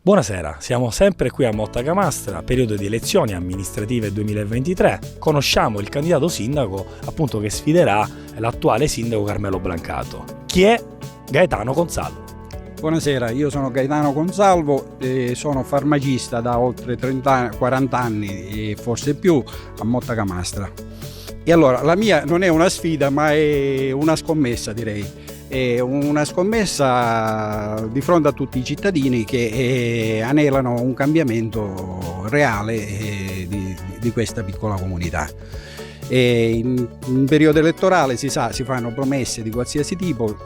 Buonasera, siamo sempre qui a Mottacamastra, periodo di elezioni amministrative 2023. Conosciamo il candidato sindaco appunto che sfiderà l'attuale sindaco Carmelo Brancato. Chi è? Gaetano Consalvo. Buonasera, io sono Gaetano Consalvo e sono farmacista da oltre 40 anni e forse più a Mottacamastra. E allora, la mia non è una sfida ma è una scommessa, direi. È una scommessa di fronte a tutti i cittadini che anelano un cambiamento reale di questa piccola comunità. In periodo elettorale si fanno promesse di qualsiasi tipo, di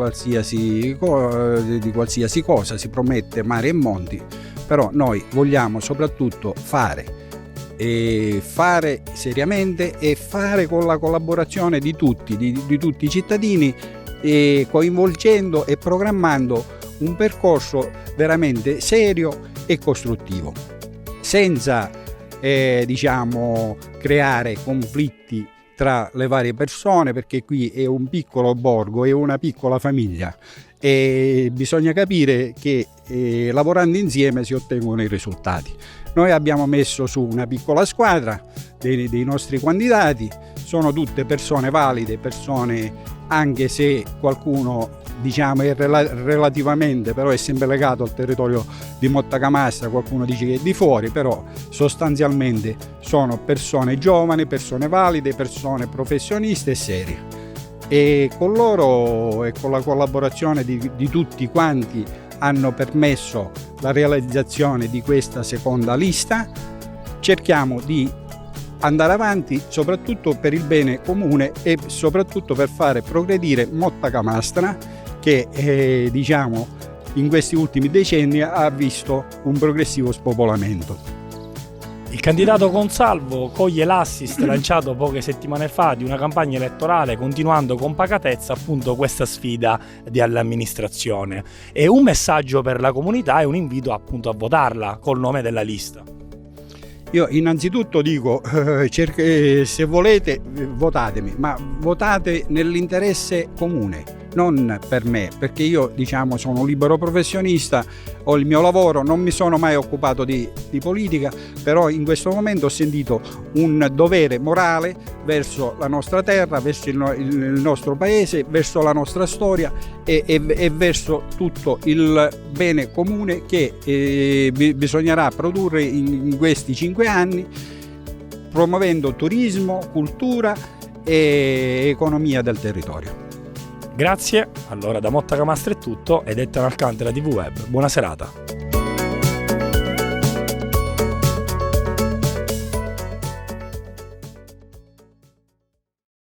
qualsiasi cosa, si promette mari e monti, però noi vogliamo soprattutto fare seriamente e fare con la collaborazione di tutti i cittadini, coinvolgendo e programmando un percorso veramente serio e costruttivo, senza creare conflitti tra le varie persone, perché qui è un piccolo borgo, è una piccola famiglia e bisogna capire che lavorando insieme si ottengono i risultati. Noi abbiamo messo su una piccola squadra dei nostri candidati, sono tutte persone valide, persone, anche se qualcuno è relativamente, però è sempre legato al territorio di Mottacamastra, qualcuno dice che è di fuori, però sostanzialmente sono persone giovani, persone valide, persone professioniste e serie. E con loro e con la collaborazione di tutti quanti hanno permesso la realizzazione di questa seconda lista. Cerchiamo di andare avanti soprattutto per il bene comune e soprattutto per fare progredire Mottacamastra, che in questi ultimi decenni ha visto un progressivo spopolamento. Il candidato Consalvo coglie l'assist lanciato poche settimane fa di una campagna elettorale, continuando con pacatezza appunto questa sfida all'amministrazione. E un messaggio per la comunità e un invito appunto a votarla col nome della lista. Io innanzitutto dico, se volete votatemi, ma votate nell'interesse comune, non per me, perché io sono un libero professionista, ho il mio lavoro, non mi sono mai occupato di politica, però in questo momento ho sentito un dovere morale verso la nostra terra, verso il nostro paese, verso la nostra storia e verso tutto il bene comune che bisognerà produrre in questi 5 anni, promuovendo turismo, cultura e economia del territorio. Grazie, allora da Mottacamastra è tutto ed Ettore Alcantara TV Web. Buona serata.